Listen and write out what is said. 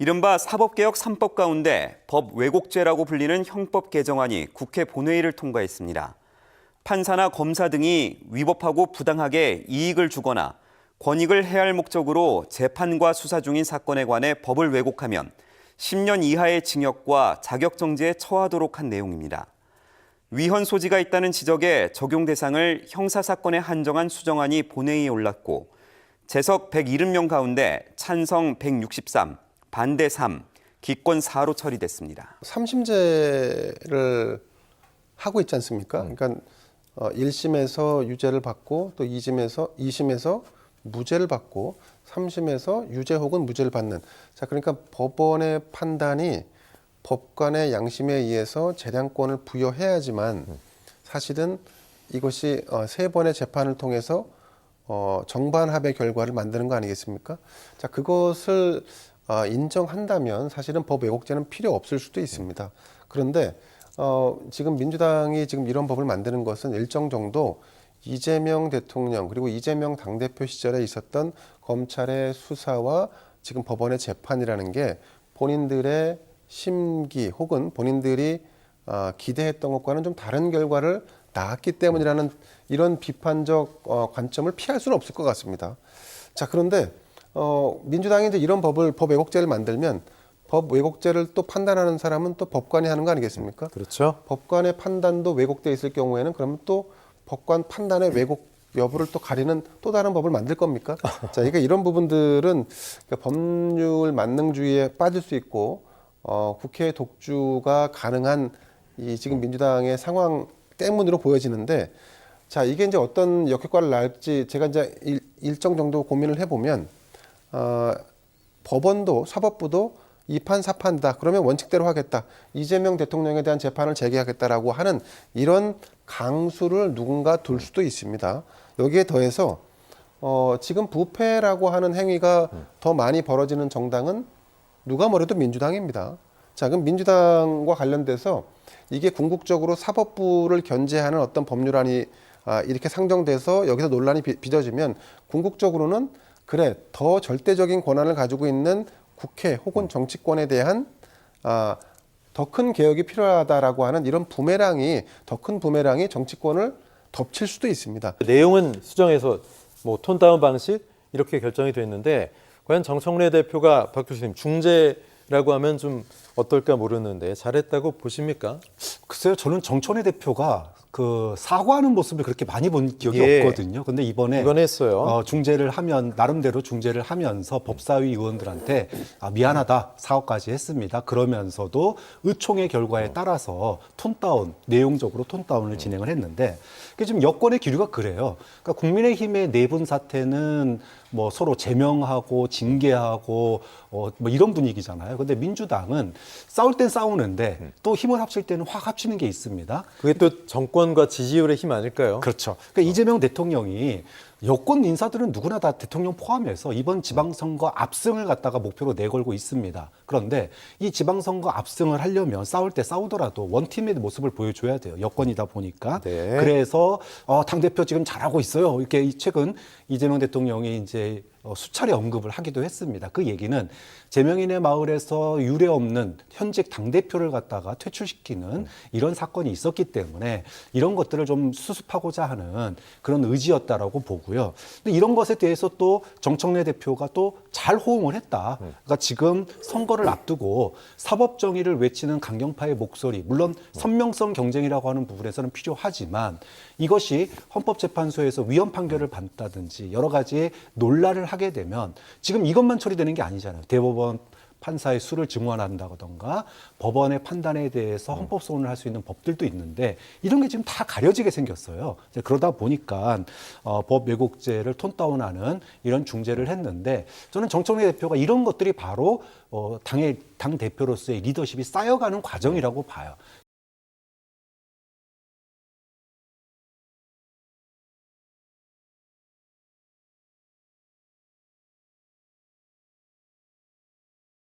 이른바 사법개혁 3법 가운데 법 왜곡죄라고 불리는 형법 개정안이 국회 본회의를 통과했습니다. 판사나 검사 등이 위법하고 부당하게 이익을 주거나 권익을 해할 목적으로 재판과 수사 중인 사건에 관해 법을 왜곡하면 10년 이하의 징역과 자격정지에 처하도록 한 내용입니다. 위헌 소지가 있다는 지적에 적용 대상을 형사사건에 한정한 수정안이 본회의에 올랐고 재석 170명 가운데 찬성 163, 반대 3, 기권 4로 처리됐습니다. 3심제를 하고 있지 않습니까? 그러니까 1심에서 유죄를 받고 또 2심에서 무죄를 받고 3심에서 유죄 혹은 무죄를 받는. 자, 그러니까 법원의 판단이 법관의 양심에 의해서 재량권을 부여해야지만 사실은 이것이 세 번의 재판을 통해서 정반합의 결과를 만드는 거 아니겠습니까? 자, 그것을 인정한다면 사실은 법 왜곡죄는 필요 없을 수도 있습니다. 그런데 지금 민주당이 지금 이런 법을 만드는 것은 일정 정도 이재명 대통령 그리고 이재명 당대표 시절에 있었던 검찰의 수사와 지금 법원의 재판이라는 게 본인들의 심기 혹은 본인들이 기대했던 것과는 좀 다른 결과를 낳았기 때문이라는 이런 비판적 관점을 피할 수는 없을 것 같습니다. 자, 그런데 민주당이 이제 이런 법 왜곡죄를 만들면 법 왜곡죄를 또 판단하는 사람은 또 법관이 하는 거 아니겠습니까? 그렇죠. 법관의 판단도 왜곡돼 있을 경우에는 그러면 또 법관 판단의 왜곡 여부를 또 가리는 또 다른 법을 만들 겁니까? 자, 그러니까 이런 부분들은 그러니까 법률 만능주의에 빠질 수 있고 국회 독주가 가능한 이 지금 민주당의 상황 때문으로 보여지는데, 자, 이게 이제 어떤 역효과를 낳을지 제가 이제 일정 정도 고민을 해보면 법원도 사법부도 이판 사판이다. 그러면 원칙대로 하겠다. 이재명 대통령에 대한 재판을 재개하겠다라고 하는 이런 강수를 누군가 둘 수도 있습니다. 여기에 더해서 지금 부패라고 하는 행위가 더 많이 벌어지는 정당은 누가 뭐래도 민주당입니다. 자, 그럼 민주당과 관련돼서 이게 궁극적으로 사법부를 견제하는 어떤 법률안이 이렇게 상정돼서 여기서 논란이 빚어지면 궁극적으로는 그래, 더 절대적인 권한을 가지고 있는 국회 혹은 정치권에 대한 더 큰 개혁이 필요하다라고 하는 이런 더 큰 부메랑이 정치권을 덮칠 수도 있습니다. 내용은 수정해서 뭐 톤다운 방식 이렇게 결정이 됐는데 과연 정청래 대표가 박 교수님 중재라고 하면 좀 어떨까 모르는데 잘했다고 보십니까? 글쎄요, 저는 정청래 대표가 그 사과하는 모습을 그렇게 많이 본 기억이 없거든요. 근데 이번에 했어요. 중재를 하면 나름대로 중재를 하면서 법사위 의원들한테 미안하다 사과까지 했습니다. 그러면서도 의총의 결과에 따라서 내용적으로 톤다운을 진행을 했는데 지금 여권의 기류가 그래요. 그러니까 국민의힘의 내분 사태는 뭐 서로 제명하고 징계하고 뭐 이런 분위기잖아요. 근데 민주당은 싸울 땐 싸우는데 또 힘을 합칠 때는 확 합치는 게 있습니다. 그게 또 정권과 지지율의 힘 아닐까요? 그렇죠. 그러니까 이재명 대통령이 여권 인사들은 누구나 다 대통령 포함해서 이번 지방선거 압승을 갖다가 목표로 내걸고 있습니다. 그런데 이 지방선거 압승을 하려면 싸울 때 싸우더라도 원팀의 모습을 보여줘야 돼요. 여권이다 보니까. 네. 그래서 당대표 지금 잘하고 있어요. 이렇게 최근 이재명 대통령이 이제 수차례 언급을 하기도 했습니다. 그 얘기는 제명인의 마을에서 유례 없는 현직 당대표를 갖다가 퇴출시키는 이런 사건이 있었기 때문에 이런 것들을 좀 수습하고자 하는 그런 의지였다라고 보고요. 근데 이런 것에 대해서 또 정청래 대표가 또 잘 호응을 했다. 그러니까 지금 선거를 앞두고 사법 정의를 외치는 강경파의 목소리, 물론 선명성 경쟁이라고 하는 부분에서는 필요하지만 이것이 헌법재판소에서 위헌 판결을 받다든지 여러 가지 논란을 하게 되면 지금 이것만 처리되는 게 아니잖아요. 대법원 판사의 수를 증원한다던가 법원의 판단에 대해서 헌법소원을 할 수 있는 법들도 있는데 이런 게 지금 다 가려지게 생겼어요. 그러다 보니까 법 왜곡죄를 톤다운하는 이런 중재를 했는데 저는 정청래 대표가 이런 것들이 바로 당 대표로서의 리더십이 쌓여가는 과정이라고 봐요.